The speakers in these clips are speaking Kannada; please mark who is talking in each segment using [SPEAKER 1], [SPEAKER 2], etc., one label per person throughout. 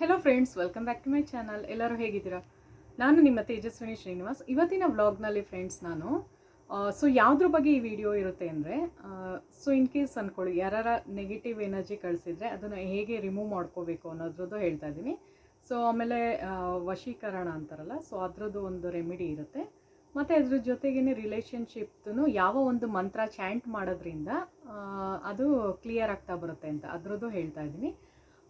[SPEAKER 1] Hello friends, welcome back to my channel. ಎಲ್ಲರೂ ಹೇಗಿದ್ದೀರಾ? ನಾನು ನಿಮ್ಮ ತೇಜಸ್ವಿನಿ ಶ್ರೀನಿವಾಸ್. ಇವತ್ತಿನ ವ್ಲಾಗ್ನಲ್ಲಿ ಫ್ರೆಂಡ್ಸ್ ನಾನು ಯಾವುದ್ರ ಬಗ್ಗೆ ಈ ವಿಡಿಯೋ ಇರುತ್ತೆ ಅಂದರೆ, ಇನ್ ಕೇಸ್ ಅಂದ್ಕೊಳ್ಳಿ ಯಾರ ನೆಗೆಟಿವ್ ಎನರ್ಜಿ ಕಳಿಸಿದ್ರೆ ಅದನ್ನು ಹೇಗೆ ರಿಮೂವ್ ಮಾಡ್ಕೋಬೇಕು ಅನ್ನೋದ್ರದ್ದು ಹೇಳ್ತಾ ಇದ್ದೀನಿ. ಆಮೇಲೆ ವಶೀಕರಣ ಅಂತಾರಲ್ಲ, ಅದರದ್ದು ಒಂದು ರೆಮಿಡಿ ಇರುತ್ತೆ. ಮತ್ತು ಅದ್ರ ಜೊತೆಗೇ ರಿಲೇಷನ್ಶಿಪ್ದು ಯಾವ ಒಂದು ಮಂತ್ರ ಚಾಂಟ್ ಮಾಡೋದ್ರಿಂದ ಅದು ಕ್ಲಿಯರ್ ಆಗ್ತಾ ಬರುತ್ತೆ ಅಂತ ಅದರದ್ದು ಹೇಳ್ತಾ ಇದ್ದೀನಿ.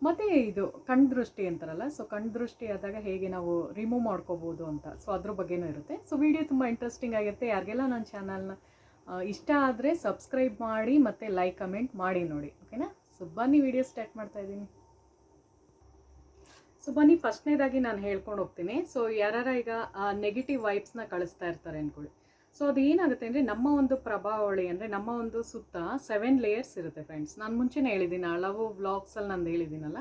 [SPEAKER 1] ಮತ್ತು ಇದು ಕಣ್ಣು ದೃಷ್ಟಿ ಅಂತಾರಲ್ಲ, ಕಣ್ಣು ದೃಷ್ಟಿ ಆದಾಗ ಹೇಗೆ ನಾವು ರಿಮೂವ್ ಮಾಡ್ಕೋಬೋದು ಅಂತ ಅದ್ರ ಬಗ್ಗೆನೂ ಇರುತ್ತೆ. ವಿಡಿಯೋ ತುಂಬ ಇಂಟ್ರೆಸ್ಟಿಂಗ್ ಆಗಿರುತ್ತೆ. ಯಾರಿಗೆಲ್ಲ ನನ್ನ ಚಾನಲ್ನ ಇಷ್ಟ ಆದರೆ ಸಬ್ಸ್ಕ್ರೈಬ್ ಮಾಡಿ ಮತ್ತು ಲೈಕ್ ಕಮೆಂಟ್ ಮಾಡಿ ನೋಡಿ, ಓಕೆನಾ? ಬನ್ನಿ ವಿಡಿಯೋ ಸ್ಟಾರ್ಟ್ ಮಾಡ್ತಾ ಇದ್ದೀನಿ. ಬನ್ನಿ, ಫಸ್ಟ್ನೇದಾಗಿ ನಾನು ಹೇಳ್ಕೊಂಡು ಹೋಗ್ತೀನಿ. ಯಾರ ಈಗ ನೆಗೆಟಿವ್ ವೈಬ್ಸ್ನ ಕಳಿಸ್ತಾ ಇರ್ತಾರೆ ಅಂದ್ಕೊಳ್ಳಿ. ಅದು ಏನಾಗುತ್ತೆ ಅಂದರೆ, ನಮ್ಮ ಒಂದು ಪ್ರಭಾವಳಿ ಅಂದರೆ ನಮ್ಮ ಒಂದು ಸುತ್ತ 7 ಲೇಯರ್ಸ್ ಇರುತ್ತೆ ಫ್ರೆಂಡ್ಸ್. ನಾನು ಮುಂಚೆನೇ ಹೇಳಿದ್ದೀನಿ, ಹಲವು ವ್ಲಾಗ್ಸಲ್ಲಿ ನಂದು ಹೇಳಿದ್ದೀನಲ್ಲ.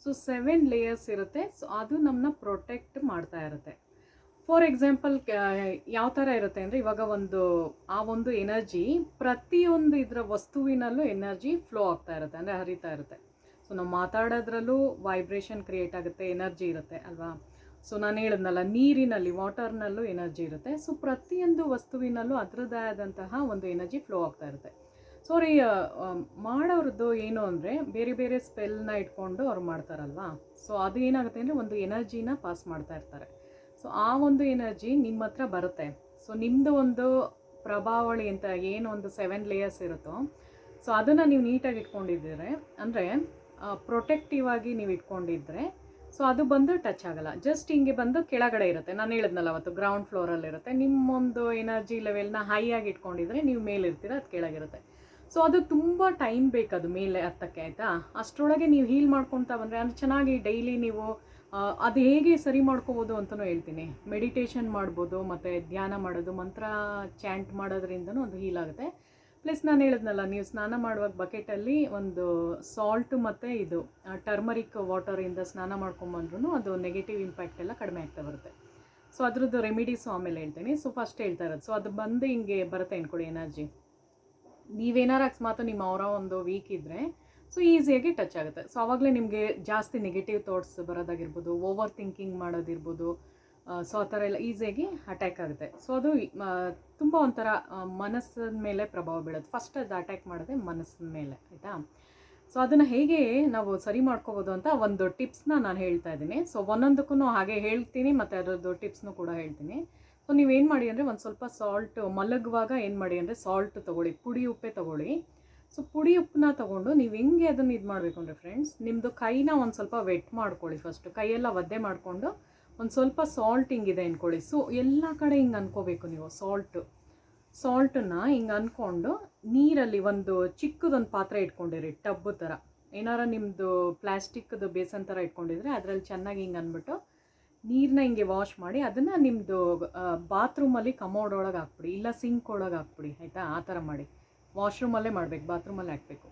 [SPEAKER 1] 7 ಲೇಯರ್ಸ್ ಇರುತ್ತೆ. ಅದು ನಮ್ಮನ್ನ ಪ್ರೊಟೆಕ್ಟ್ ಮಾಡ್ತಾ ಇರುತ್ತೆ. ಫಾರ್ ಎಕ್ಸಾಂಪಲ್ ಯಾವ ಥರ ಇರುತ್ತೆ ಅಂದರೆ, ಇವಾಗ ಆ ಒಂದು ಎನರ್ಜಿ ಪ್ರತಿಯೊಂದು ಇದರ ವಸ್ತುವಿನಲ್ಲೂ ಎನರ್ಜಿ ಫ್ಲೋ ಆಗ್ತಾ ಇರುತ್ತೆ, ಅಂದರೆ ಹರಿತಾ ಇರುತ್ತೆ. ನಾವು ಮಾತಾಡೋದ್ರಲ್ಲೂ ವೈಬ್ರೇಷನ್ ಕ್ರಿಯೇಟ್ ಆಗುತ್ತೆ, ಎನರ್ಜಿ ಇರುತ್ತೆ ಅಲ್ವಾ? ನಾನು ಹೇಳಿದ್ನಲ್ಲ, ನೀರಿನಲ್ಲಿ ವಾಟರ್ನಲ್ಲೂ ಎನರ್ಜಿ ಇರುತ್ತೆ. ಪ್ರತಿಯೊಂದು ವಸ್ತುವಿನಲ್ಲೂ ಅದರದ್ದೇ ಆದಂತಹ ಒಂದು ಎನರ್ಜಿ ಫ್ಲೋ ಆಗ್ತಾ ಇರುತ್ತೆ. ಮಾಡೋರದ್ದು ಏನು ಅಂದರೆ, ಬೇರೆ ಬೇರೆ ಸ್ಪೆಲ್ನ ಇಟ್ಕೊಂಡು ಅವ್ರು ಮಾಡ್ತಾರಲ್ವಾ. ಅದು ಏನಾಗುತ್ತೆ ಅಂದರೆ, ಒಂದು ಎನರ್ಜಿನ ಪಾಸ್ ಮಾಡ್ತಾ ಇರ್ತಾರೆ. ಆ ಒಂದು ಎನರ್ಜಿ ನಿಮ್ಮ ಹತ್ರ ಬರುತ್ತೆ. ನಿಮ್ಮದು ಒಂದು ಪ್ರಭಾವಳಿ ಅಂತ ಏನು ಒಂದು 7 ಲೇಯರ್ಸ್ ಇರುತ್ತೋ, ಅದನ್ನು ನೀವು ನೀಟಾಗಿ ಇಟ್ಕೊಂಡಿದ್ದೀರಿ ಅಂದರೆ, ಪ್ರೊಟೆಕ್ಟಿವ್ ಆಗಿ ನೀವು ಇಟ್ಕೊಂಡಿದ್ರೆ ಅದು ಬಂದು ಟಚ್ ಆಗಲ್ಲ. ಜಸ್ಟ್ ಹಿಂಗೆ ಬಂದು ಕೆಳಗಡೆ ಇರುತ್ತೆ. ನಾನು ಹೇಳಿದ್ನಲ್ಲ, ಅವತ್ತು ಗ್ರೌಂಡ್ ಫ್ಲೋರಲ್ಲಿ ಇರುತ್ತೆ. ನಿಮ್ಮೊಂದು ಎನರ್ಜಿ ಲೆವೆಲ್ನ ಹೈ ಆಗಿ ಇಟ್ಕೊಂಡಿದ್ರೆ ನೀವು ಮೇಲಿರ್ತೀರ, ಅದು ಕೆಳಗಿರುತ್ತೆ. ಅದು ತುಂಬ ಟೈಮ್ ಬೇಕು ಅದು ಮೇಲೆ ಹತ್ತಕ್ಕೆ, ಆಯಿತಾ? ಅಷ್ಟರೊಳಗೆ ನೀವು ಹೀಲ್ ಮಾಡ್ಕೊತಾ ಬಂದರೆ ಅದು ಚೆನ್ನಾಗಿ ಡೈಲಿ ನೀವು ಅದು ಹೇಗೆ ಸರಿ ಮಾಡ್ಕೋಬೋದು ಅಂತಲೂ ಹೇಳ್ತೀನಿ. ಮೆಡಿಟೇಷನ್ ಮಾಡ್ಬೋದು, ಮತ್ತು ಧ್ಯಾನ ಮಾಡೋದು, ಮಂತ್ರ ಚಾಂಟ್ ಮಾಡೋದ್ರಿಂದನೂ ಅದು ಹೀಲ್ ಆಗುತ್ತೆ. ಪ್ಲಸ್ ನಾನು ಹೇಳಿದ್ನಲ್ಲ, ನೀವು ಸ್ನಾನ ಮಾಡುವಾಗ ಬಕೆಟಲ್ಲಿ ಒಂದು ಸಾಲ್ಟ್ ಮತ್ತು ಇದು ಟರ್ಮರಿಕ್ ವಾಟರಿಂದ ಸ್ನಾನ ಮಾಡ್ಕೊಂಬಂದ್ರೂ ಅದು ನೆಗೆಟಿವ್ ಇಂಪ್ಯಾಕ್ಟ್ ಎಲ್ಲ ಕಡಿಮೆ ಆಗ್ತಾ ಬರುತ್ತೆ. ಅದ್ರದ್ದು ರೆಮಿಡೀಸು ಆಮೇಲೆ ಹೇಳ್ತೀನಿ. ಫಸ್ಟ್ ಹೇಳ್ತಾ ಇರೋದು, ಅದು ಬಂದು ಹಿಂಗೆ ಬರುತ್ತೆ ಅಂದ್ಕೊಳ್ಳಿ ಎನರ್ಜಿ. ನೀವೇನಾರು ಅಕಸ್ಮಾತ್ ನಿಮ್ಮ ಅವರ ಒಂದು ವೀಕ್ ಇದ್ದರೆ ಈಸಿಯಾಗಿ ಟಚ್ ಆಗುತ್ತೆ. ಆವಾಗಲೇ ನಿಮಗೆ ಜಾಸ್ತಿ ನೆಗೆಟಿವ್ ಥಾಟ್ಸ್ ಬರೋದಾಗಿರ್ಬೋದು, ಓವರ್ ಥಿಂಕಿಂಗ್ ಮಾಡೋದಿರ್ಬೋದು, ಆ ಥರ ಎಲ್ಲ ಈಸಿಯಾಗಿ ಅಟ್ಯಾಕ್ ಆಗುತ್ತೆ. ಅದು ತುಂಬ ಒಂಥರ ಮನಸ್ಸಿನ ಮೇಲೆ ಪ್ರಭಾವ ಬೀಳೋದು. ಫಸ್ಟ್ ಅದು ಅಟ್ಯಾಕ್ ಮಾಡೋದೇ ಮನಸ್ಸಿನ ಮೇಲೆ, ಆಯಿತಾ? ಅದನ್ನು ಹೇಗೆ ನಾವು ಸರಿ ಮಾಡ್ಕೋಬೋದು ಅಂತ ಒಂದು ಟಿಪ್ಸ್ನ ನಾನು ಹೇಳ್ತಾ ಇದ್ದೀನಿ. ಒಂದೊಂದಕ್ಕೂ ಹಾಗೆ ಹೇಳ್ತೀನಿ, ಮತ್ತು ಅದರದ್ದು ಟಿಪ್ಸ್ನೂ ಕೂಡ ಹೇಳ್ತೀನಿ. ನೀವೇನು ಮಾಡಿ ಅಂದರೆ, ಒಂದು ಸ್ವಲ್ಪ ಸಾಲ್ಟ್ ಮಲಗುವಾಗ ಏನು ಮಾಡಿ ಅಂದರೆ, ಸಾಲ್ಟ್ ತೊಗೊಳ್ಳಿ, ಪುಡಿ ಉಪ್ಪೇ ತೊಗೊಳ್ಳಿ. ಪುಡಿ ಉಪ್ಪನ್ನ ತೊಗೊಂಡು ನೀವು ಹೆಂಗೆ ಅದನ್ನು ಇದು ಮಾಡಬೇಕು ಅಂದರೆ ಫ್ರೆಂಡ್ಸ್, ನಿಮ್ಮದು ಕೈನ ಒಂದು ಸ್ವಲ್ಪ ವೆಟ್ ಮಾಡ್ಕೊಳ್ಳಿ. ಫಸ್ಟು ಕೈಯೆಲ್ಲ ಒದ್ದೆ ಮಾಡಿಕೊಂಡು ಒಂದು ಸ್ವಲ್ಪ ಸಾಲ್ಟ್ ಹಿಂಗಿದೆ ಅಂದ್ಕೊಳ್ಳಿ. ಎಲ್ಲ ಕಡೆ ಹಿಂಗೆ ಅನ್ಕೋಬೇಕು ನೀವು. ಸಾಲ್ಟನ್ನು ಹಿಂಗೆ ಅಂದ್ಕೊಂಡು ನೀರಲ್ಲಿ ಒಂದು ಚಿಕ್ಕದೊಂದು ಪಾತ್ರೆ ಇಟ್ಕೊಂಡಿರಿ, ಟಬ್ಬು ಥರ. ಏನಾರ ನಿಮ್ಮದು ಪ್ಲಾಸ್ಟಿಕ್ದು ಬೇಸನ್ ಥರ ಇಟ್ಕೊಂಡಿದ್ರೆ ಅದರಲ್ಲಿ ಚೆನ್ನಾಗಿ ಹಿಂಗೆ ಅಂದ್ಬಿಟ್ಟು ನೀರನ್ನ ಹಿಂಗೆ ವಾಶ್ ಮಾಡಿ ಅದನ್ನು ನಿಮ್ಮದು ಬಾತ್ರೂಮಲ್ಲಿ ಕಮೋಡ್ ಒಳಗೆ ಹಾಕ್ಬಿಡಿ, ಇಲ್ಲ ಸಿಂಕ್ ಒಳಗೆ ಹಾಕ್ಬಿಡಿ, ಆಯಿತಾ? ಆ ಥರ ಮಾಡಿ. ವಾಶ್ರೂಮಲ್ಲೇ ಮಾಡಬೇಕು, ಬಾತ್ರೂಮಲ್ಲಿ ಹಾಕಬೇಕು.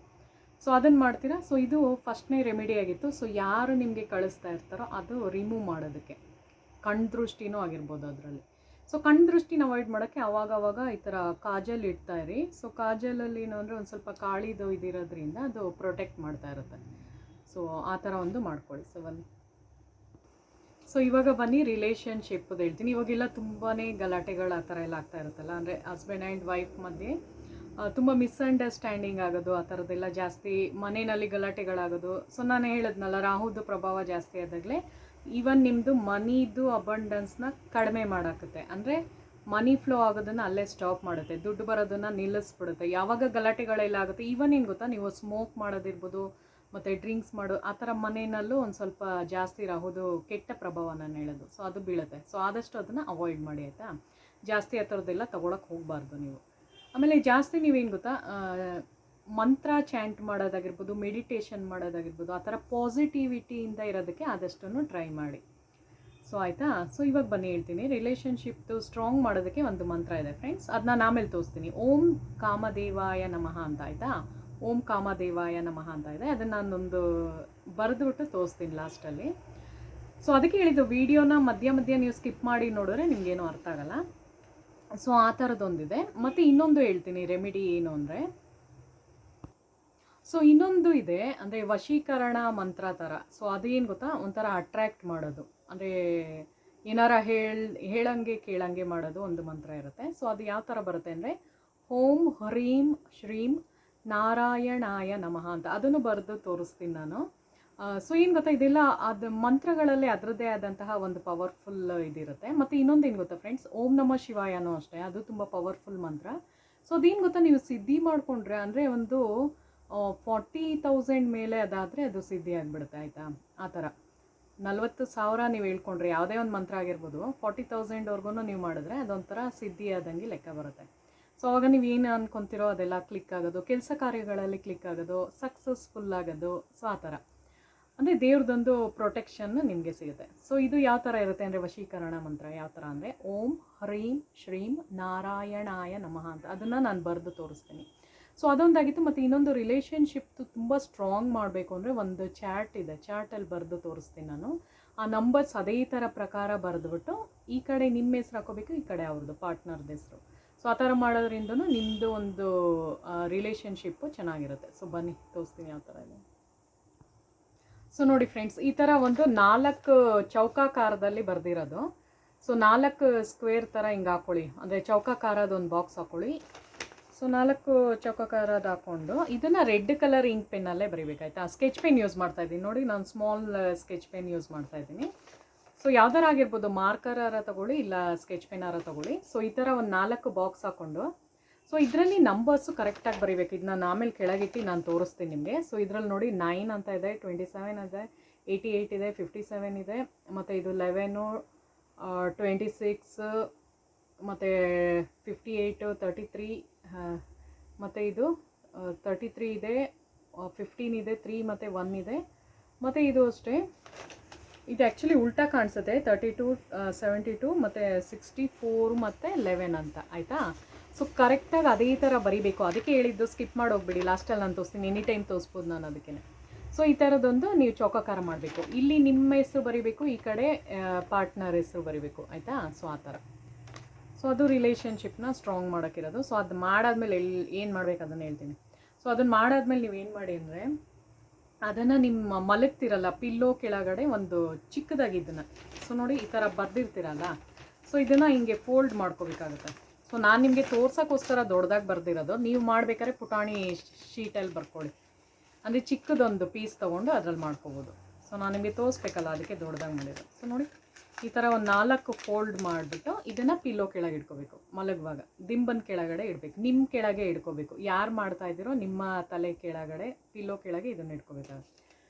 [SPEAKER 1] ಅದನ್ನು ಮಾಡ್ತೀರಾ. ಇದು ಫಸ್ಟ್ನೇ ರೆಮಿಡಿ ಆಗಿತ್ತು. ಯಾರು ನಿಮಗೆ ಕಳಿಸ್ತಾ ಇರ್ತಾರೋ ಅದು ರಿಮೂವ್ ಮಾಡೋದಕ್ಕೆ. ಕಣ್ಣು ದೃಷ್ಟಿನೂ ಆಗಿರ್ಬೋದು ಅದರಲ್ಲಿ. ಕಣ್ಣು ದೃಷ್ಟಿನ ಅವಾಯ್ಡ್ ಮಾಡೋಕ್ಕೆ ಅವಾಗವಾಗ ಈ ಥರ ಕಾಜಲ್ ಇಡ್ತಾ ಇರಿ. ಕಾಜಲಲ್ಲಿ ಏನು ಅಂದರೆ, ಒಂದು ಸ್ವಲ್ಪ ಕಾಳಿದು ಇದಿರೋದ್ರಿಂದ ಅದು ಪ್ರೊಟೆಕ್ಟ್ ಮಾಡ್ತಾ ಇರುತ್ತೆ. ಆ ಥರ ಒಂದು ಮಾಡ್ಕೊಳ್ಳಿ. ಇವಾಗ ಬನ್ನಿ ರಿಲೇಷನ್ಶಿಪ್ಪದು ಹೇಳ್ತೀನಿ. ಇವಾಗೆಲ್ಲ ತುಂಬಾ ಗಲಾಟೆಗಳು ಆ ಥರ ಎಲ್ಲ ಆಗ್ತಾ ಇರುತ್ತಲ್ಲ, ಅಂದರೆ ಹಸ್ಬೆಂಡ್ ಆ್ಯಂಡ್ ವೈಫ್ ಮಧ್ಯೆ ತುಂಬ ಮಿಸ್ಅಂಡರ್ಸ್ಟ್ಯಾಂಡಿಂಗ್ ಆಗೋದು, ಆ ಥರದ್ದೆಲ್ಲ ಜಾಸ್ತಿ. ಮನೆಯಲ್ಲಿ ಗಲಾಟೆಗಳಾಗೋದು. ನಾನು ಹೇಳಿದ್ನಲ್ಲ, ರಾಹುದು ಪ್ರಭಾವ ಜಾಸ್ತಿ ಆದಾಗಲೇ ಈವನ್ ನಿಮ್ಮದು ಮನಿದು ಅಬಂಡೆನ್ಸ್ನ ಕಡಿಮೆ ಮಾಡಾಕತ್ತೆ. ಅಂದರೆ ಮನಿ ಫ್ಲೋ ಆಗೋದನ್ನು ಅಲ್ಲೇ ಸ್ಟಾಪ್ ಮಾಡುತ್ತೆ, ದುಡ್ಡು ಬರೋದನ್ನು ನಿಲ್ಲಿಸ್ಬಿಡುತ್ತೆ. ಯಾವಾಗ ಗಲಾಟೆಗಳೆಲ್ಲ ಆಗುತ್ತೆ, ಈವನ್ ಏನು ಗೊತ್ತಾ, ನೀವು ಸ್ಮೋಕ್ ಮಾಡೋದಿರ್ಬೋದು ಮತ್ತು ಡ್ರಿಂಕ್ಸ್ ಮಾಡೋ ಆ ಥರ ಮನೆಯಲ್ಲೂ ಒಂದು ಸ್ವಲ್ಪ ಜಾಸ್ತಿ ರಾಹುದು ಕೆಟ್ಟ ಪ್ರಭಾವ ನಾನು ಹೇಳೋದು. ಅದು ಬೀಳುತ್ತೆ. ಆದಷ್ಟು ಅದನ್ನು ಅವಾಯ್ಡ್ ಮಾಡಿ, ಆಯಿತಾ? ಜಾಸ್ತಿ ಆ ಥರದ್ದೆಲ್ಲ ತೊಗೊಳಕ್ಕೆ ಹೋಗಬಾರ್ದು ನೀವು. ಆಮೇಲೆ ಜಾಸ್ತಿ ನೀವೇನು ಗೊತ್ತಾ, ಮಂತ್ರ ಚಾಂಟ್ ಮಾಡೋದಾಗಿರ್ಬೋದು, ಮೆಡಿಟೇಷನ್ ಮಾಡೋದಾಗಿರ್ಬೋದು, ಆ ಥರ ಪಾಸಿಟಿವಿಟಿಯಿಂದ ಇರೋದಕ್ಕೆ ಆದಷ್ಟು ಟ್ರೈ ಮಾಡಿ. ಆಯಿತಾ? ಇವಾಗ ಬನ್ನಿ ಹೇಳ್ತೀನಿ. ರಿಲೇಷನ್ಶಿಪ್ದು ಸ್ಟ್ರಾಂಗ್ ಮಾಡೋದಕ್ಕೆ ಒಂದು ಮಂತ್ರ ಇದೆ ಫ್ರೆಂಡ್ಸ್, ಅದನ್ನ ನಾನು ಆಮೇಲೆ ತೋರಿಸ್ತೀನಿ. ಓಂ ಕಾಮದೇವಾಯ ನಮಃ ಅಂತ, ಆಯಿತಾ? ಓಂ ಕಾಮದೇವಾಯ ನಮಃ ಅಂತ ಇದೆ. ಅದನ್ನು ನಾನೊಂದು ಬರೆದುಬಿಟ್ಟು ತೋರಿಸ್ತೀನಿ ಲಾಸ್ಟಲ್ಲಿ. ಅದಕ್ಕೆ ಹೇಳಿದ್ದು, ವೀಡಿಯೋನ ಮಧ್ಯ ನೀವು ಸ್ಕಿಪ್ ಮಾಡಿ ನೋಡಿದ್ರೆ ನಿಮಗೇನು ಅರ್ಥ ಆಗಲ್ಲ. ಆ ಥರದ್ದೊಂದಿದೆ. ಮತ್ತು ಇನ್ನೊಂದು ಹೇಳ್ತೀನಿ ರೆಮಿಡಿ ಏನು ಅಂದರೆ, ಸೊ ಇನ್ನೊಂದು ಇದೆ, ಅಂದರೆ ವಶೀಕರಣ ಮಂತ್ರ ಥರ. ಸೊ ಅದೇನು ಗೊತ್ತಾ, ಒಂಥರ ಅಟ್ರ್ಯಾಕ್ಟ್ ಮಾಡೋದು, ಅಂದರೆ ಏನಾರ ಹೇಳಂಗೆ ಕೇಳಂಗೆ ಮಾಡೋದು ಒಂದು ಮಂತ್ರ ಇರುತ್ತೆ. ಸೊ ಅದು ಯಾವ ಥರ ಬರುತ್ತೆ ಅಂದರೆ ಓಂ ಹ್ರೀಂ ಶ್ರೀಂ ನಾರಾಯಣಾಯ ನಮಃ ಅಂತ. ಅದನ್ನು ಬರೆದು ತೋರಿಸ್ತೀನಿ ನಾನು. ಸೊ ಏನು ಗೊತ್ತಾ, ಇದೆಲ್ಲ ಅದು ಮಂತ್ರಗಳಲ್ಲಿ ಅದರದ್ದೇ ಆದಂತಹ ಒಂದು ಪವರ್ಫುಲ್ ಇದಿರುತ್ತೆ. ಮತ್ತು ಇನ್ನೊಂದು ಏನು ಗೊತ್ತಾ ಫ್ರೆಂಡ್ಸ್, ಓಂ ನಮಃ ಶಿವಾಯನೂ ಅಷ್ಟೇ, ಅದು ತುಂಬ ಪವರ್ಫುಲ್ ಮಂತ್ರ. ಸೊ ಅದೇನು ಗೊತ್ತಾ, ನೀವು ಸಿದ್ಧಿ ಮಾಡಿಕೊಂಡ್ರೆ ಅಂದರೆ ಒಂದು 40,000 ಮೇಲೆ ಅದಾದರೆ ಅದು ಸಿದ್ಧಿ ಆಗಿಬಿಡುತ್ತೆ, ಆಯಿತಾ. ಆ ಥರ 40,000 ನೀವು ಹೇಳ್ಕೊಂಡ್ರೆ ಯಾವುದೇ ಒಂದು ಮಂತ್ರ ಆಗಿರ್ಬೋದು, 40,000ವರೆಗೂ ನೀವು ಮಾಡಿದ್ರೆ ಅದೊಂಥರ ಸಿದ್ಧಿ ಆದಂಗೆ ಲೆಕ್ಕ ಬರುತ್ತೆ. ಸೊ ಅವಾಗ ನೀವು ಏನು ಅಂದ್ಕೊತಿರೋ ಅದೆಲ್ಲ ಕ್ಲಿಕ್ ಆಗೋದು, ಕೆಲಸ ಕಾರ್ಯಗಳಲ್ಲಿ ಕ್ಲಿಕ್ ಆಗೋದು, ಸಕ್ಸಸ್ಫುಲ್ ಆಗೋದು. ಸೊ ಆ ಥರ ಅಂದರೆ ದೇವ್ರದೊಂದು ಪ್ರೊಟೆಕ್ಷನ್ ನಿಮಗೆ ಸಿಗುತ್ತೆ. ಸೊ ಇದು ಯಾವ ಥರ ಇರುತ್ತೆ ಅಂದರೆ ವಶೀಕರಣ ಮಂತ್ರ ಯಾವ ಥರ ಅಂದರೆ ಓಂ ಹ್ರೀಂ ಶ್ರೀಂ ನಾರಾಯಣಾಯ ನಮಃ ಅಂತ. ಅದನ್ನು ನಾನು ಬರೆದು ತೋರಿಸ್ತೀನಿ. ಸೊ ಅದೊಂದಾಗಿತ್ತು. ಮತ್ತು ಇನ್ನೊಂದು ರಿಲೇಷನ್ಶಿಪ್ ತುಂಬ ಸ್ಟ್ರಾಂಗ್ ಮಾಡಬೇಕು ಅಂದರೆ ಒಂದು ಚಾರ್ಟ್ ಇದೆ, ಚಾರ್ಟಲ್ಲಿ ಬರೆದು ತೋರಿಸ್ತೀನಿ ನಾನು. ಆ ನಂಬರ್ಸ್ ಅದೇ ಥರ ಪ್ರಕಾರ ಬರೆದ್ಬಿಟ್ಟು ಈ ಕಡೆ ನಿಮ್ಮ ಹೆಸ್ರು ಹಾಕೋಬೇಕು, ಈ ಕಡೆ ಅವ್ರದ್ದು ಪಾರ್ಟ್ನರ್ದ ಹೆಸರು. ಸೊ ಆ ಥರ ಮಾಡೋದ್ರಿಂದನೂ ನಿಮ್ಮದು ಒಂದು ರಿಲೇಷನ್ಶಿಪ್ಪು ಚೆನ್ನಾಗಿರುತ್ತೆ. ಸೊ ಬನ್ನಿ ತೋರಿಸ್ತೀನಿ ಯಾವ ಥರ ಇದೆ. ಸೊ ನೋಡಿ ಫ್ರೆಂಡ್ಸ್, ಈ ಥರ ಒಂದು 4 ಚೌಕಾಕಾರದಲ್ಲಿ ಬರೆದಿರೋದು. ಸೊ 4 ಸ್ಕ್ವೇರ್ ಥರ ಹಿಂಗೆ ಹಾಕ್ಕೊಳ್ಳಿ, ಅಂದರೆ ಚೌಕಾಕಾರದ ಒಂದು ಬಾಕ್ಸ್ ಹಾಕ್ಕೊಳ್ಳಿ. ಸೊ 4 ಚೌಕಾಕಾರದ ಹಾಕ್ಕೊಂಡು ಇದನ್ನು ರೆಡ್ ಕಲರ್ ಇಂಕ್ ಪೆನ್ನಲ್ಲೇ ಬರೀಬೇಕಾಯ್ತಾ. ಸ್ಕೆಚ್ ಪೆನ್ ಯೂಸ್ ಮಾಡ್ತಾಯಿದ್ದೀನಿ ನೋಡಿ, ನಾನು ಸ್ಮಾಲ್ ಸ್ಕೆಚ್ ಪೆನ್ ಯೂಸ್ ಮಾಡ್ತಾಯಿದ್ದೀನಿ. ಸೊ ಯಾವ್ದಾರ ಆಗಿರ್ಬೋದು, ಮಾರ್ಕರಾರ ತೊಗೊಳ್ಳಿ ಇಲ್ಲ ಸ್ಕೆಚ್ ಪೆನ್ನಾರ ತೊಗೊಳ್ಳಿ. ಸೊ ಈ ಥರ ಒಂದು 4 ಬಾಕ್ಸ್ ಹಾಕ್ಕೊಂಡು, ಸೊ ಇದರಲ್ಲಿ ನಂಬರ್ಸು ಕರೆಕ್ಟಾಗಿ ಬರೀಬೇಕು. ಇದನ್ನ ನಾನು ಆಮೇಲೆ ಕೆಳಗಿಟ್ಟು ನಾನು ತೋರಿಸ್ತೀನಿ ನಿಮಗೆ. ಸೊ ಇದರಲ್ಲಿ ನೋಡಿ 9 ಅಂತ ಇದೆ, 27 ಇದೆ, 88 ಇದೆ, 57 ಇದೆ, ಮತ್ತು ಇದು 11, 26, ಮತ್ತು 58, 33, ಮತ್ತು ಇದು 33 ಇದೆ, 15 ಇದೆ, 3 ಮತ್ತು 1 ಇದೆ, ಮತ್ತು ಇದು ಅಷ್ಟೇ. ಇದು ಆ್ಯಕ್ಚುಲಿ ಉಲ್ಟಾ ಕಾಣಿಸುತ್ತೆ, 32, 72 ಮತ್ತು 64 ಮತ್ತು 11 ಅಂತ, ಆಯಿತಾ. ಸೊ ಕರೆಕ್ಟಾಗಿ ಅದೇ ಥರ ಬರೀಬೇಕು. ಅದಕ್ಕೆ ಹೇಳಿದ್ದು ಸ್ಕಿಪ್ ಮಾಡಿ ಹೋಗ್ಬಿಡಿ, ಲಾಸ್ಟಲ್ಲಿ ನಾನು ತೋರಿಸ್ತೀನಿ, ಎನಿ ಟೈಮ್ ತೋರಿಸ್ಬೋದು ನಾನು ಅದಕ್ಕೆ. ಸೊ ಈ ಥರದೊಂದು ನೀವು ಚೌಕಾಕಾರ ಮಾಡಬೇಕು. ಇಲ್ಲಿ ನಿಮ್ಮ ಹೆಸರು ಬರೀಬೇಕು, ಈ ಕಡೆ ಪಾರ್ಟ್ನರ್ ಹೆಸರು ಬರೀಬೇಕು, ಆಯಿತಾ. ಸೊ ಆ ಥರ. ಸೊ ಅದು ರಿಲೇಷನ್ಶಿಪ್ನ ಸ್ಟ್ರಾಂಗ್ ಮಾಡೋಕ್ಕಿರೋದು. ಸೊ ಅದು ಮಾಡಾದ್ಮೇಲೆ ಏನು ಮಾಡ್ಬೇಕು ಅದನ್ನು ಹೇಳ್ತೀನಿ. ಸೊ ಅದನ್ನು ಮಾಡಾದ್ಮೇಲೆ ನೀವು ಏನು ಮಾಡಿ ಅಂದರೆ, ಅದನ್ನು ನಿಮ್ಮ ಮಲಗ್ತಿರಲ್ಲ ಪಿಲ್ಲೋ ಕೆಳಗಡೆ ಒಂದು ಚಿಕ್ಕದಾಗಿದ್ದನ್ನು, ಸೊ ನೋಡಿ ಈ ಥರ ಬರೆದಿರ್ತೀರಲ್ಲ, ಸೊ ಇದನ್ನು ಹಿಂಗೆ ಫೋಲ್ಡ್ ಮಾಡ್ಕೋಬೇಕಾಗುತ್ತೆ. ಸೊ ನಾನು ನಿಮಗೆ ತೋರ್ಸೋಕ್ಕೋಸ್ಕರ ದೊಡ್ಡದಾಗಿ ಬರೆದಿರೋದು, ನೀವು ಮಾಡಬೇಕಾದ್ರೆ ಪುಟಾಣಿ ಶೀಟಲ್ಲಿ ಬರ್ಕೊಳ್ಳಿ, ಅಂದರೆ ಚಿಕ್ಕದೊಂದು ಪೀಸ್ ತೊಗೊಂಡು ಅದ್ರಲ್ಲಿ ಮಾಡ್ಕೋಬೋದು. ಸೊ ನಾನು ನಿಮಗೆ ತೋರಿಸ್ಬೇಕಲ್ಲ, ಅದಕ್ಕೆ ದೊಡ್ಡದಾಗಿ ಮಾಡಿರೋದು. ಸೊ ನೋಡಿ ಈ ಥರ ಒಂದು 4 ಫೋಲ್ಡ್ ಮಾಡಿಬಿಟ್ಟು ಇದನ್ನು ಪಿಲ್ಲೋ ಕೆಳಗೆ ಇಟ್ಕೋಬೇಕು. ಮಲಗುವಾಗ ದಿಂಬನ ಕೆಳಗಡೆ ಇಡಬೇಕು, ನಿಮ್ಮ ಕೆಳಗೆ ಇಟ್ಕೋಬೇಕು. ಯಾರು ಮಾಡ್ತಾ ಇದ್ದೀರೋ ನಿಮ್ಮ ತಲೆ ಕೆಳಗಡೆ ಪಿಲ್ಲೋ ಕೆಳಗೆ ಇದನ್ನು ಇಟ್ಕೋಬೇಕಾಗುತ್ತೆ.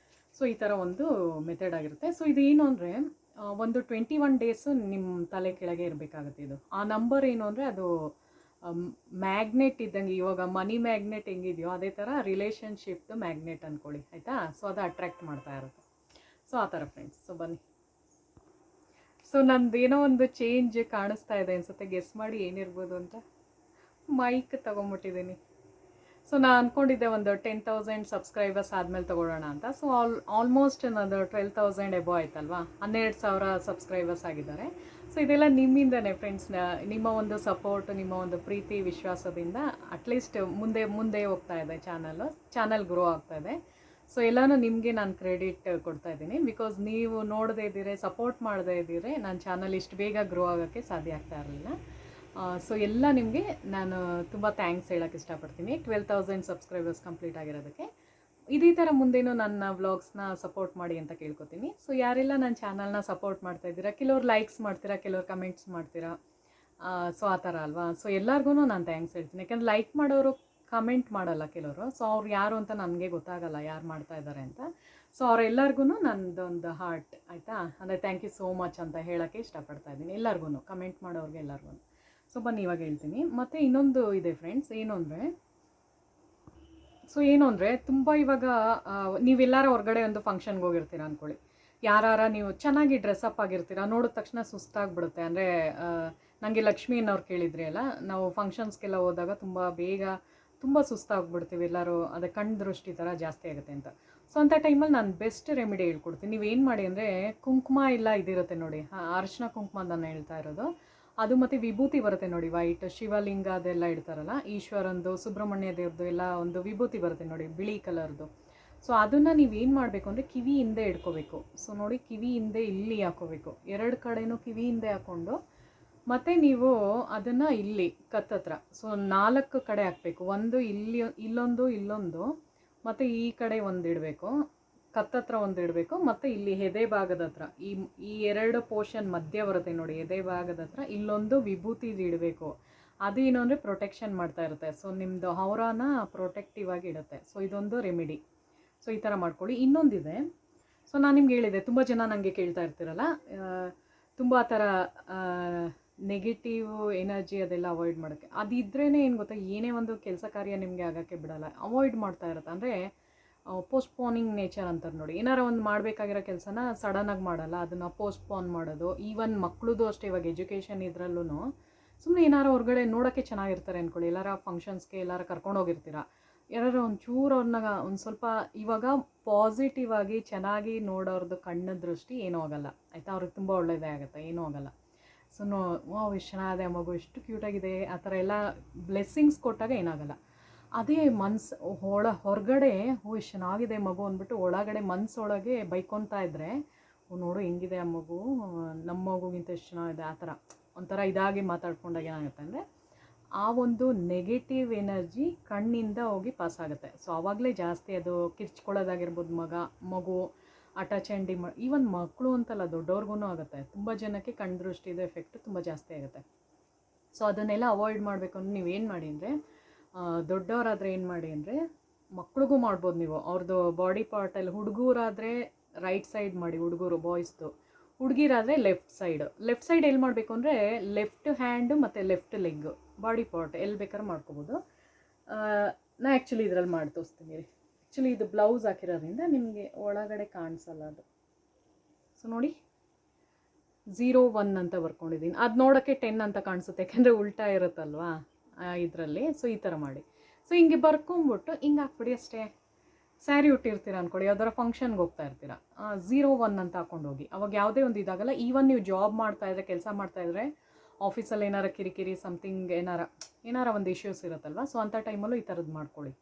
[SPEAKER 1] ಸೊ ಈ ಥರ ಒಂದು ಮೆಥಡ್ ಆಗಿರುತ್ತೆ. ಸೊ ಇದೇನು ಅಂದರೆ ಒಂದು 21 ಡೇಸು ನಿಮ್ಮ ತಲೆ ಕೆಳಗೆ ಇರಬೇಕಾಗುತ್ತೆ ಇದು. ಆ ನಂಬರ್ ಏನು ಅಂದರೆ ಅದು ಮ್ಯಾಗ್ನೆಟ್ ಇದ್ದಂಗೆ, ಇವಾಗ ಮನಿ ಮ್ಯಾಗ್ನೆಟ್ ಹೆಂಗಿದೆಯೋ ಅದೇ ಥರ ರಿಲೇಷನ್ಶಿಪ್ದು ಮ್ಯಾಗ್ನೆಟ್ ಅಂದ್ಕೊಳ್ಳಿ, ಆಯಿತಾ. ಸೊ ಅದು ಅಟ್ರ್ಯಾಕ್ಟ್ ಮಾಡ್ತಾ ಇರುತ್ತೆ. ಸೊ ಆ ಥರ ಫ್ರೆಂಡ್ಸ್. ಸೊ ಬನ್ನಿ. ಸೊ ನಂದೇನೋ ಒಂದು ಚೇಂಜ್ ಕಾಣಿಸ್ತಾ ಇದೆ ಅನಿಸುತ್ತೆ, ಗೆಸ್ ಮಾಡಿ ಏನಿರ್ಬೋದು ಅಂತ. ಮೈಕ್ ತೊಗೊಂಬಿಟ್ಟಿದ್ದೀನಿ. ಸೊ ನಾನು ಅಂದ್ಕೊಂಡಿದ್ದೆ ಒಂದು 10,000 ಸಬ್ಸ್ಕ್ರೈಬರ್ಸ್ ಆದಮೇಲೆ ತೊಗೊಳ್ಳೋಣ ಅಂತ. ಸೊ ಆಲ್ಮೋಸ್ಟ್ ನಾನು 12,000 ಎಬೋ ಆಯ್ತಲ್ವಾ, 12,000 ಸಬ್ಸ್ಕ್ರೈಬರ್ಸ್ ಆಗಿದ್ದಾರೆ. ಸೊ ಇದೆಲ್ಲ ನಿಮ್ಮಿಂದನೇ ಫ್ರೆಂಡ್ಸ್, ನಿಮ್ಮ ಒಂದು ಸಪೋರ್ಟ್, ನಿಮ್ಮ ಒಂದು ಪ್ರೀತಿ ವಿಶ್ವಾಸದಿಂದ ಅಟ್ಲೀಸ್ಟ್ ಮುಂದೆ ಹೋಗ್ತಾ ಇದೆ ಚಾನಲ್ ಗ್ರೋ ಆಗ್ತಾ ಇದೆ. ಸೊ ಎಲ್ಲನೂ ನಿಮಗೆ ನಾನು ಕ್ರೆಡಿಟ್ ಕೊಡ್ತಾ ಇದ್ದೀನಿ. ಬಿಕಾಸ್ ನೀವು ನೋಡದೇ ಇದ್ದೀರಿ, ಸಪೋರ್ಟ್ ಮಾಡದೇ ಇದ್ದೀರಿ, ನನ್ನ ಚಾನಲ್ ಇಷ್ಟು ಬೇಗ ಗ್ರೋ ಆಗೋಕ್ಕೆ ಸಾಧ್ಯ ಆಗ್ತಾ ಇರಲಿಲ್ಲ. ಸೊ ಎಲ್ಲ ನಿಮಗೆ ನಾನು ತುಂಬ ಥ್ಯಾಂಕ್ಸ್ ಹೇಳೋಕ್ಕೆ ಇಷ್ಟಪಡ್ತೀನಿ, 12,000 ಸಬ್ಸ್ಕ್ರೈಬರ್ಸ್ ಕಂಪ್ಲೀಟ್ ಆಗಿರೋದಕ್ಕೆ. ಇದೇ ಥರ ಮುಂದೇನು ನನ್ನ ವ್ಲಾಗ್ಸ್ನ ಸಪೋರ್ಟ್ ಮಾಡಿ ಅಂತ ಕೇಳ್ಕೊತೀನಿ. ಸೊ ಯಾರೆಲ್ಲ ನನ್ನ ಚಾನಲ್ನ ಸಪೋರ್ಟ್ ಮಾಡ್ತಾ ಇದ್ದೀರಾ, ಕೆಲವ್ರು ಲೈಕ್ಸ್ ಮಾಡ್ತೀರಾ, ಕೆಲವ್ರು ಕಮೆಂಟ್ಸ್ ಮಾಡ್ತೀರಾ, ಸೊ ಆ ಥರ ಅಲ್ವಾ. ಸೊ ಎಲ್ಲರಿಗೂ ನಾನು ಥ್ಯಾಂಕ್ಸ್ ಹೇಳ್ತೀನಿ. ಯಾಕೆಂದ್ರೆ ಲೈಕ್ ಮಾಡೋರು ಕಮೆಂಟ್ ಮಾಡಲ್ಲ ಕೆಲವರು. ಸೊ ಅವ್ರು ಯಾರು ಅಂತ ನನಗೆ ಗೊತ್ತಾಗಲ್ಲ, ಯಾರು ಮಾಡ್ತಾ ಇದ್ದಾರೆ ಅಂತ. ಸೊ ಅವರೆಲ್ಲರಿಗೂ ನನ್ನದೊಂದು ಹಾರ್ಟ್, ಆಯಿತಾ, ಅಂದರೆ ಥ್ಯಾಂಕ್ ಯು ಸೋ ಮಚ್ ಅಂತ ಹೇಳೋಕ್ಕೆ ಇಷ್ಟಪಡ್ತಾ ಇದ್ದೀನಿ ಎಲ್ಲರಿಗೂ, ಕಮೆಂಟ್ ಮಾಡೋರಿಗೆ ಎಲ್ಲರಿಗೂ. ಸೊ ಬನ್ನಿ ಇವಾಗ ಹೇಳ್ತೀನಿ. ಮತ್ತು ಇನ್ನೊಂದು ಇದೆ ಫ್ರೆಂಡ್ಸ್, ಏನು ಅಂದರೆ ತುಂಬ ಇವಾಗ ನೀವೆಲ್ಲರ ಹೊರಗಡೆ ಒಂದು ಫಂಕ್ಷನ್ಗೆ ಹೋಗಿರ್ತೀರ ಅಂದ್ಕೊಳ್ಳಿ, ನೀವು ಚೆನ್ನಾಗಿ ಡ್ರೆಸ್ಅಪ್ ಆಗಿರ್ತೀರ, ನೋಡಿದ ತಕ್ಷಣ ಸುಸ್ತಾಗ್ಬಿಡುತ್ತೆ. ಅಂದರೆ ನನಗೆ ಲಕ್ಷ್ಮಿ ಅನ್ನೋರು ಕೇಳಿದ್ರಿ ಅಲ್ಲ, ನಾವು ಫಂಕ್ಷನ್ಸ್ಗೆಲ್ಲ ಹೋದಾಗ ತುಂಬ ಸುಸ್ತಾಗ್ಬಿಡ್ತೀವಿ ಎಲ್ಲರೂ, ಅದೇ ಕಣ್ಣು ದೃಷ್ಟಿ ಥರ ಜಾಸ್ತಿ ಆಗುತ್ತೆ ಅಂತ. ಸೊ ಅಂಥ ಟೈಮಲ್ಲಿ ನಾನು ಬೆಸ್ಟ್ ರೆಮಿಡಿ ಹೇಳ್ಕೊಡ್ತೀನಿ. ನೀವೇನು ಮಾಡಿ ಅಂದರೆ, ಕುಂಕುಮ ಎಲ್ಲ ಇದಿರುತ್ತೆ ನೋಡಿ, ಅರಿಶಿನ ಕುಂಕುಮ ನಾನು ಹೇಳ್ತಾ ಇರೋದು, ಅದು ಮತ್ತು ವಿಭೂತಿ ಬರುತ್ತೆ ನೋಡಿ, ವೈಟ್ ಶಿವಲಿಂಗ ಅದೆಲ್ಲ ಇಡ್ತಾರಲ್ಲ, ಈಶ್ವರಂದು ಸುಬ್ರಹ್ಮಣ್ಯ ದೇವ್ರದ್ದು ಎಲ್ಲ ಒಂದು ವಿಭೂತಿ ಬರುತ್ತೆ ನೋಡಿ ಬಿಳಿ ಕಲರ್ದು. ಸೊ ಅದನ್ನು ನೀವೇನು ಮಾಡಬೇಕು ಅಂದರೆ ಕಿವಿ ಹಿಂದೆ ಇಟ್ಕೋಬೇಕು. ಸೊ ನೋಡಿ, ಕಿವಿ ಹಿಂದೆ ಇಲ್ಲಿ ಹಾಕೋಬೇಕು, ಎರಡು ಕಡೆನೂ ಕಿವಿ ಹಿಂದೆ ಹಾಕ್ಕೊಂಡು ಮತ್ತು ನೀವು ಅದನ್ನು ಇಲ್ಲಿ ಕತ್ತತ್ರ ಸೊ 4 ಕಡೆ ಹಾಕಬೇಕು. ಒಂದು ಇಲ್ಲಿ, ಇಲ್ಲೊಂದು ಮತ್ತು ಈ ಕಡೆ ಒಂದು ಇಡಬೇಕು, ಕತ್ತತ್ರ ಒಂದು ಇಡಬೇಕು, ಮತ್ತು ಇಲ್ಲಿ ಎದೆ ಭಾಗದ ಹತ್ರ ಈ 2 ಪೋರ್ಷನ್ ಮಧ್ಯ ಬರುತ್ತೆ ನೋಡಿ, ಎದೆ ಭಾಗದ ಹತ್ರ ಇಲ್ಲೊಂದು ವಿಭೂತಿ ಇಡಬೇಕು. ಅದು ಏನು ಅಂದರೆ ಪ್ರೊಟೆಕ್ಷನ್ ಮಾಡ್ತಾ ಇರುತ್ತೆ. ಸೊ ನಿಮ್ಮದು ಔರಾನ ಪ್ರೊಟೆಕ್ಟಿವ್ ಆಗಿ ಇಡುತ್ತೆ. ಸೊ ಇದೊಂದು ರೆಮಿಡಿ. ಸೊ ಈ ಥರ ಮಾಡ್ಕೊಳ್ಳಿ. ಇನ್ನೊಂದಿದೆ, ಸೊ ನಾನು ನಿಮ್ಗೆ ಹೇಳಿದೆ, ತುಂಬ ಜನ ನನಗೆ ಕೇಳ್ತಾ ಇರ್ತೀರಲ್ಲ, ತುಂಬ ಆ ಥರ ನೆಗೆಟಿವ್ ಎನರ್ಜಿ ಅದೆಲ್ಲ ಅವಾಯ್ಡ್ ಮಾಡೋಕ್ಕೆ. ಅದಿದ್ರೇ ಏನು ಗೊತ್ತಾ, ಏನೇ ಒಂದು ಕೆಲಸ ಕಾರ್ಯ ನಿಮಗೆ ಆಗೋಕ್ಕೆ ಬಿಡಲ್ಲ, ಅವಾಯ್ಡ್ ಮಾಡ್ತಾ ಇರುತ್ತೆ. ಅಂದರೆ ಪೋಸ್ಟ್ಪೋನಿಂಗ್ ನೇಚರ್ ಅಂತಾರೆ ನೋಡಿ, ಏನಾರ ಒಂದು ಮಾಡಬೇಕಾಗಿರೋ ಕೆಲಸನ ಸಡನ್ನಾಗಿ ಮಾಡಲ್ಲ, ಅದನ್ನು ಪೋಸ್ಟ್ಪೋನ್ ಮಾಡೋದು. ಈವನ್ ಮಕ್ಕಳದು ಅಷ್ಟೇ, ಇವಾಗ ಎಜುಕೇಷನ್ ಇದರಲ್ಲೂ ಸುಮ್ಮನೆ ಏನಾರು ಹೊರಗಡೆ ನೋಡೋಕ್ಕೆ ಚೆನ್ನಾಗಿರ್ತಾರೆ ಅಂದ್ಕೊಳ್ಳಿ, ಎಲ್ಲಾರ ಫಂಕ್ಷನ್ಸ್ಗೆ ಎಲ್ಲಾರ ಕರ್ಕೊಂಡು ಹೋಗಿರ್ತೀರ, ಯಾರು ಒಂಚೂರು ಅವ್ರನ್ನ ಒಂದು ಸ್ವಲ್ಪ ಇವಾಗ ಪಾಸಿಟಿವ್ ಆಗಿ ಚೆನ್ನಾಗಿ ನೋಡೋರ್ದು ಕಣ್ಣ ದೃಷ್ಟಿ ಏನೂ ಆಗಲ್ಲ ಆಯಿತಾ, ಅವ್ರಿಗೆ ತುಂಬ ಒಳ್ಳೆಯದೇ ಆಗುತ್ತೆ, ಏನೂ ಆಗಲ್ಲ. ಸೊ ವಾವ್ ಎಷ್ಟು ಚೆನ್ನಾಗಿದೆ ಮಗು, ಎಷ್ಟು ಕ್ಯೂಟಾಗಿದೆ, ಆ ಥರ ಎಲ್ಲ ಬ್ಲೆಸ್ಸಿಂಗ್ಸ್ ಕೊಟ್ಟಾಗ ಏನಾಗಲ್ಲ. ಅದೇ ಹೊರಗಡೆ ಎಷ್ಟು ಚೆನ್ನಾಗಿದೆ ಮಗು ಅಂದ್ಬಿಟ್ಟು ಒಳಗಡೆ ಮನಸ್ಸೊಳಗೆ ಬೈಕೊತಾ ಇದ್ದರೆ, ನೋಡು ಹೆಂಗಿದೆ ಆ ಮಗು, ನಮ್ಮ ಮಗುಗಿಂತ ಎಷ್ಟು ಚೆನ್ನಾಗಿದೆ, ಆ ಥರ ಒಂಥರ ಇದಾಗಿ ಮಾತಾಡ್ಕೊಂಡಾಗ ಏನಾಗುತ್ತೆ ಅಂದರೆ ಆ ಒಂದು ನೆಗೆಟಿವ್ ಎನರ್ಜಿ ಕಣ್ಣಿಂದ ಹೋಗಿ ಪಾಸ್ ಆಗುತ್ತೆ. ಸೊ ಆವಾಗಲೇ ಜಾಸ್ತಿ ಅದು ಕಿರ್ಚ್ಕೊಳ್ಳೋದಾಗಿರ್ಬೋದು, ಮಗು ಅಟ್ಯಾಚ್ ಆ್ಯಂಡ್ ಈವನ್ ಮಕ್ಕಳು ಅಂತಲ್ಲ ದೊಡ್ಡವ್ರಿಗೂ ಆಗುತ್ತೆ. ತುಂಬ ಜನಕ್ಕೆ ಕಣ್ಣು ದೃಷ್ಟಿದು ಎಫೆಕ್ಟು ತುಂಬ ಜಾಸ್ತಿ ಆಗುತ್ತೆ. ಸೊ ಅದನ್ನೆಲ್ಲ ಅವಾಯ್ಡ್ ಮಾಡಬೇಕು ಅಂದ್ರೆ ನೀವೇನು ಮಾಡಿ ಅಂದರೆ, ದೊಡ್ಡವರಾದರೆ ಏನು ಮಾಡಿ ಅಂದರೆ, ಮಕ್ಳಿಗೂ ಮಾಡ್ಬೋದು ನೀವು, ಅವ್ರದ್ದು ಬಾಡಿ ಪಾರ್ಟಲ್ಲಿ ಹುಡುಗರಾದರೆ ರೈಟ್ ಸೈಡ್ ಮಾಡಿ, ಹುಡುಗರು ಬಾಯ್ಸ್ದು, ಹುಡುಗಿರಾದರೆ ಲೆಫ್ಟ್ ಸೈಡ್ ಎಲ್ಲಿ ಮಾಡಬೇಕು ಅಂದರೆ ಲೆಫ್ಟ್ ಹ್ಯಾಂಡು ಮತ್ತು ಲೆಫ್ಟ್ ಲೆಗ್ ಬಾಡಿ ಪಾರ್ಟ್ ಎಲ್ಲಿ ಬೇಕಾದ್ರೂ ಮಾಡ್ಕೋಬೋದು. ನಾ ಆ್ಯಕ್ಚುಲಿ ಇದರಲ್ಲಿ ಮಾಡಿ ತೋರಿಸ್ತೀನಿ ರೀ. ಆ್ಯಕ್ಚುಲಿ ಇದು ಬ್ಲೌಸ್ ಹಾಕಿರೋದ್ರಿಂದ ನಿಮಗೆ ಒಳಗಡೆ ಕಾಣಿಸಲ್ಲ ಅದು. ಸೊ ನೋಡಿ 01 ಅಂತ ಬರ್ಕೊಂಡಿದ್ದೀನಿ, ಅದು ನೋಡೋಕ್ಕೆ 10 ಅಂತ ಕಾಣಿಸುತ್ತೆ, ಯಾಕೆಂದರೆ ಉಲ್ಟಾ ಇರುತ್ತಲ್ವಾ ಇದರಲ್ಲಿ. ಸೊ ಈ ಥರ ಮಾಡಿ, ಸೊ ಹಿಂಗೆ ಬರ್ಕೊಂಬಿಟ್ಟು ಹಿಂಗೆ ಹಾಕ್ಬಿಡಿ ಅಷ್ಟೇ. ಸ್ಯಾರಿ ಉಟ್ಟಿರ್ತೀರ ಅಂದ್ಕೊಳ್ಳಿ, ಯಾವ್ದಾರ ಫಂಕ್ಷನ್ಗೆ ಹೋಗ್ತಾ ಇರ್ತೀರ, 01 ಅಂತ ಹಾಕ್ಕೊಂಡು ಹೋಗಿ, ಅವಾಗ ಯಾವುದೇ ಒಂದು ಇದಾಗಲ್ಲ. ಈವನ್ ನೀವು ಜಾಬ್ ಮಾಡ್ತಾಯಿದ್ರೆ, ಕೆಲಸ ಮಾಡ್ತಾಯಿದ್ರೆ, ಆಫೀಸಲ್ಲಿ ಏನಾರ ಕಿರಿಕಿರಿ ಸಮಥಿಂಗ್ ಏನಾರ ಒಂದು ಇಶ್ಯೂಸ್ ಇರುತ್ತಲ್ವ, ಸೊ ಅಂಥ ಟೈಮಲ್ಲೂ ಈ ಥರದ್ದು ಮಾಡ್ಕೊಳ್ಳಿ.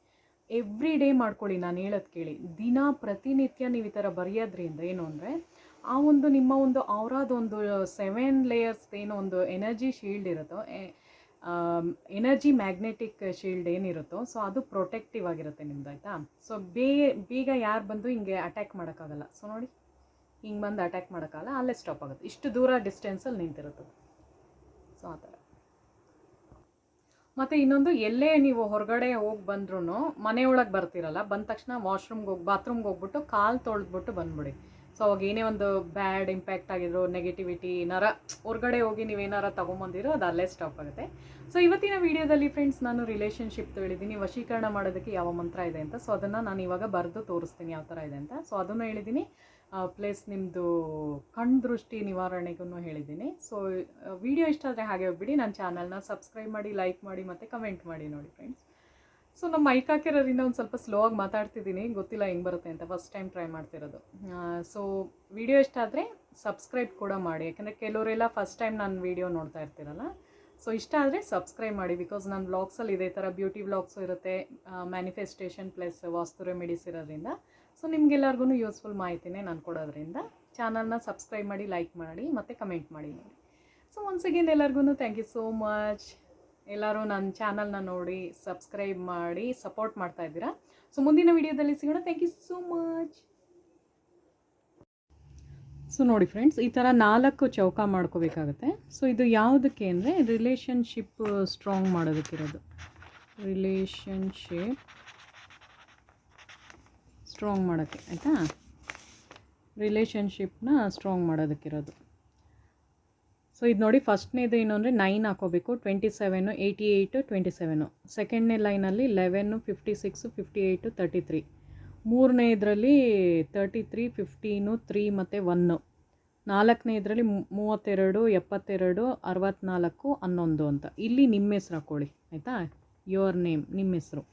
[SPEAKER 1] ಎವ್ರಿ ಡೇ ಮಾಡ್ಕೊಳ್ಳಿ, ನಾನು ಹೇಳೋದು ಕೇಳಿ. ಪ್ರತಿನಿತ್ಯ ನೀವು ಈ ಥರ ಬರೆಯೋದ್ರಿಂದ ಏನು ಅಂದರೆ, ಆ ಒಂದು ನಿಮ್ಮ ಒಂದು ಅವರದೊಂದು 7 ಲೇಯರ್ಸ್ ಏನೋ ಒಂದು ಎನರ್ಜಿ ಶೀಲ್ಡ್ ಇರುತ್ತೋ, ಎನರ್ಜಿ ಮ್ಯಾಗ್ನೆಟಿಕ್ ಶೀಲ್ಡ್ ಏನಿರುತ್ತೋ, ಸೊ ಅದು ಪ್ರೊಟೆಕ್ಟಿವ್ ಆಗಿರುತ್ತೆ ನಿಮ್ದು, ಆಯಿತಾ. ಸೊ ಬೇಗ ಯಾರು ಬಂದು ಹಿಂಗೆ ಅಟ್ಯಾಕ್ ಮಾಡೋಕ್ಕಾಗಲ್ಲ. ಸೊ ನೋಡಿ, ಹಿಂಗೆ ಬಂದು ಅಟ್ಯಾಕ್ ಮಾಡೋಕ್ಕಾಗಲ್ಲ, ಅಲ್ಲೇ ಸ್ಟಾಪ್ ಆಗುತ್ತೆ, ಇಷ್ಟು ದೂರ ಡಿಸ್ಟೆನ್ಸಲ್ಲಿ ನಿಂತಿರುತ್ತೆ. ಸೊ ಆ ಥರ. ಮತ್ತು ಇನ್ನೊಂದು, ಎಲ್ಲೇ ನೀವು ಹೊರಗಡೆ ಹೋಗಿ ಬಂದ್ರೂ ಮನೆಯೊಳಗೆ ಬರ್ತಿರಲ್ಲ, ಬಂದ ತಕ್ಷಣ ಬಾತ್ರೂಮ್ಗೆ ಹೋಗ್ಬಿಟ್ಟು ಕಾಲು ತೊಳೆದ್ಬಿಟ್ಟು ಬಂದ್ಬಿಡಿ. ಸೊ ಅವಾಗ ಏನೇ ಒಂದು ಬ್ಯಾಡ್ ಇಂಪ್ಯಾಕ್ಟ್ ಆಗಿದ್ರು, ನೆಗೆಟಿವಿಟಿ ಏನಾರ ಹೊರಗಡೆ ಹೋಗಿ ನೀವೇನಾರ ತೊಗೊಂಬಂದಿರೋ ಅದು ಅಲ್ಲೇ ಸ್ಟಾಪ್ ಆಗುತ್ತೆ. ಸೊ ಇವತ್ತಿನ ವೀಡಿಯೋದಲ್ಲಿ ಫ್ರೆಂಡ್ಸ್, ನಾನು ರಿಲೇಷನ್ಶಿಪ್ ಹೇಳಿದ್ದೀನಿ, ವಶೀಕರಣ ಮಾಡೋದಕ್ಕೆ ಯಾವ ಮಂತ್ರ ಇದೆ ಅಂತ. ಸೊ ಅದನ್ನು ನಾನು ಇವಾಗ ಬರೆದು ತೋರಿಸ್ತೀನಿ ಯಾವ ಥರ ಇದೆ ಅಂತ. ಸೊ ಅದನ್ನು ಹೇಳಿದ್ದೀನಿ, ಪ್ಲಸ್ ನಿಮ್ಮದು ಕಣ್ಣು ದೃಷ್ಟಿ ನಿವಾರಣೆಗೂ ಹೇಳಿದ್ದೀನಿ. ಸೊ ವಿಡಿಯೋ ಇಷ್ಟ ಆದರೆ ಹಾಗೆ ಹೋಗ್ಬಿಡಿ, ನನ್ನ ಚಾನಲ್ನ ಸಬ್ಸ್ಕ್ರೈಬ್ ಮಾಡಿ, ಲೈಕ್ ಮಾಡಿ ಮತ್ತು ಕಮೆಂಟ್ ಮಾಡಿ ನೋಡಿ ಫ್ರೆಂಡ್ಸ್. ಸೊ ನಮ್ಮ ಮೈಕ್ ಹಾಕಿರೋದ್ರಿಂದ ಒಂದು ಸ್ವಲ್ಪ ಸ್ಲೋ ಆಗಿ ಮಾತಾಡ್ತಿದ್ದೀನಿ, ಗೊತ್ತಿಲ್ಲ ಹೆಂಗೆ ಬರುತ್ತೆ ಅಂತ, ಫಸ್ಟ್ ಟೈಮ್ ಟ್ರೈ ಮಾಡ್ತಿರೋದು. ಸೊ ವಿಡಿಯೋ ಇಷ್ಟ ಆದರೆ ಸಬ್ಸ್ಕ್ರೈಬ್ ಕೂಡ ಮಾಡಿ, ಯಾಕಂದರೆ ಕೆಲವರೆಲ್ಲ ಫಸ್ಟ್ ಟೈಮ್ ನಾನು ವಿಡಿಯೋ ನೋಡ್ತಾ ಇರ್ತೀರಲ್ಲ. ಸೊ ಇಷ್ಟ ಆದರೆ ಸಬ್ಸ್ಕ್ರೈಬ್ ಮಾಡಿ, ಬಿಕಾಸ್ ನನ್ನ ವ್ಲಾಗ್ಸಲ್ಲಿ ಇದೇ ಥರ ಬ್ಯೂಟಿ ವ್ಲಾಗ್ಸು ಇರುತ್ತೆ, ಮ್ಯಾನಿಫೆಸ್ಟೇಷನ್ ಪ್ಲಸ್ ವಾಸ್ತು ರೆಮಿಡೀಸ್ ಇರೋದ್ರಿಂದ. ಸೊ ನಿಮಗೆಲ್ಲರಿಗೂ ಯೂಸ್ಫುಲ್ ಮಾಹಿತಿನೇ ನಾನು ಕೊಡೋದ್ರಿಂದ ಚಾನಲ್ನ ಸಬ್ಸ್ಕ್ರೈಬ್ ಮಾಡಿ, ಲೈಕ್ ಮಾಡಿ ಮತ್ತು ಕಮೆಂಟ್ ಮಾಡಿ ನೋಡಿ. ಸೊ ಒನ್ಸ್ ಅಗೇನ್ ಎಲ್ಲರಿಗೂ ಥ್ಯಾಂಕ್ ಯು ಸೋ ಮಚ್. ಎಲ್ಲರೂ ನನ್ನ ಚಾನಲ್ನ ನೋಡಿ ಸಬ್ಸ್ಕ್ರೈಬ್ ಮಾಡಿ ಸಪೋರ್ಟ್ ಮಾಡ್ತಾ ಇದ್ದೀರಾ. ಸೊ ಮುಂದಿನ ವಿಡಿಯೋದಲ್ಲಿ ಸಿಗೋಣ. Thank you so much. So ನೋಡಿ ಫ್ರೆಂಡ್ಸ್, ಈ ಥರ 4 ಚೌಕ ಮಾಡ್ಕೋಬೇಕಾಗತ್ತೆ. ಸೊ ಇದು ಯಾವುದಕ್ಕೆ ಅಂದರೆ ರಿಲೇಷನ್ಶಿಪ್ ಸ್ಟ್ರಾಂಗ್ ಮಾಡೋದಕ್ಕಿರೋದು, ರಿಲೇಷನ್ಶಿಪ್ ಸ್ಟ್ರಾಂಗ್ ಮಾಡೋಕ್ಕೆ, ಆಯಿತಾ, ರಿಲೇಷನ್ಶಿಪ್ನ ಸ್ಟ್ರಾಂಗ್ ಮಾಡೋದಕ್ಕಿರೋದು. ಸೊ ಇದು ನೋಡಿ, ಫಸ್ಟ್ನೇದು ಏನು ಅಂದರೆ 9 ಹಾಕೋಬೇಕು, 27, 88, 27. ಸೆಕೆಂಡ್ನೇ ಲೈನಲ್ಲಿ 11, 56, 58, 33. ಮೂರನೇ ಇದರಲ್ಲಿ 33, 15, 3 ಮತ್ತು 1. ನಾಲ್ಕನೇ ಇದರಲ್ಲಿ 32, 72, 64, 11 ಅಂತ. ಇಲ್ಲಿ ನಿಮ್ಮ ಹೆಸ್ರು ಹಾಕ್ಕೊಳ್ಳಿ, ಆಯಿತಾ, ಯುವರ್ ನೇಮ್, ನಿಮ್ಮ ಹೆಸರು.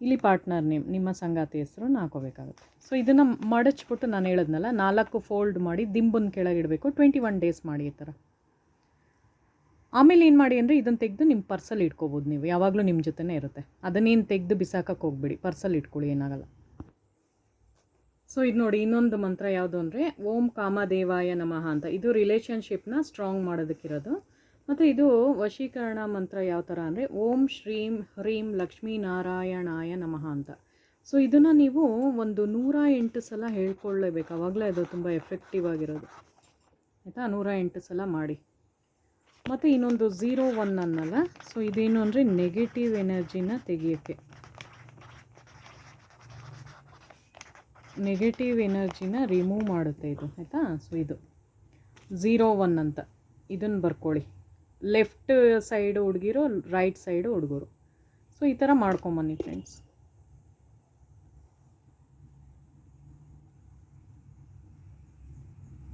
[SPEAKER 1] ಇಲ್ಲಿ ಪಾರ್ಟ್ನರ್ ನೇಮ್, ನಿಮ್ಮ ಸಂಗಾತಿ ಹೆಸರನ್ನ ಹಾಕೋಬೇಕಾಗುತ್ತೆ. ಸೊ ಇದನ್ನು ಮಡಚ್ಬಿಟ್ಟು ನಾನು ಹೇಳಿದ್ನಲ್ಲ, 4 ಫೋಲ್ಡ್ ಮಾಡಿ ದಿಂಬನ್ನು ಕೆಳಗಿಡಬೇಕು. 21 ಡೇಸ್ ಮಾಡಿ ಈ ಥರ. ಆಮೇಲೆ ಏನು ಮಾಡಿ ಅಂದರೆ ಇದನ್ನು ತೆಗೆದು ನಿಮ್ಮ ಪರ್ಸಲ್ಲಿ ಇಟ್ಕೋಬೋದು ನೀವು, ಯಾವಾಗಲೂ ನಿಮ್ಮ ಜೊತೆನೇ ಇರುತ್ತೆ. ಅದನ್ನೇನು ತೆಗೆದು ಬಿಸಾಕಕ್ಕೆ ಹೋಗ್ಬಿಡಿ, ಪರ್ಸಲ್ಲಿ ಇಟ್ಕೊಳ್ಳಿ, ಏನಾಗಲ್ಲ. ಸೊ ಇದು ನೋಡಿ ಇನ್ನೊಂದು ಮಂತ್ರ ಯಾವುದು ಅಂದರೆ ಓಂ ಕಾಮದೇವಾಯ ನಮಃ ಅಂತ. ಇದು ರಿಲೇಷನ್ಶಿಪ್ನ ಸ್ಟ್ರಾಂಗ್ ಮಾಡೋದಕ್ಕಿರೋದು. ಮತ್ತು ಇದು ವಶೀಕರಣ ಮಂತ್ರ ಯಾವ ಥರ ಅಂದರೆ ಓಂ ಶ್ರೀಂ ಹ್ರೀಂ ಲಕ್ಷ್ಮೀನಾರಾಯಣಾಯ ನಮಃ ಅಂತ. ಸೊ ಇದನ್ನು ನೀವು ಒಂದು 108 ಸಲ ಹೇಳ್ಕೊಳ್ಳೇಬೇಕು, ಆವಾಗಲೇ ಅದು ತುಂಬ ಎಫೆಕ್ಟಿವ್ ಆಗಿರೋದು, ಆಯಿತಾ. 108 ಸಲ ಮಾಡಿ. ಮತ್ತು ಇನ್ನೊಂದು 01 ಅನ್ನಲ್ಲ. ಸೊ ಇದೇನು ಅಂದರೆ ನೆಗೆಟಿವ್ ಎನರ್ಜಿನ ತೆಗಿಯೋಕ್ಕೆ, ನೆಗೆಟಿವ್ ಎನರ್ಜಿನ ರಿಮೂವ್ ಮಾಡುತ್ತೆ ಇದು, ಆಯಿತಾ. ಸೊ ಇದು 01 ಅಂತ, ಇದನ್ನು ಬರ್ಕೊಳ್ಳಿ. ಲೆಫ್ಟ್ ಸೈಡು ಹುಡುಗಿರು, ರೈಟ್ ಸೈಡು ಹುಡುಗರು. ಸೊ ಈ ಥರ ಮಾಡ್ಕೊಂಬನ್ನಿ ಫ್ರೆಂಡ್ಸ್.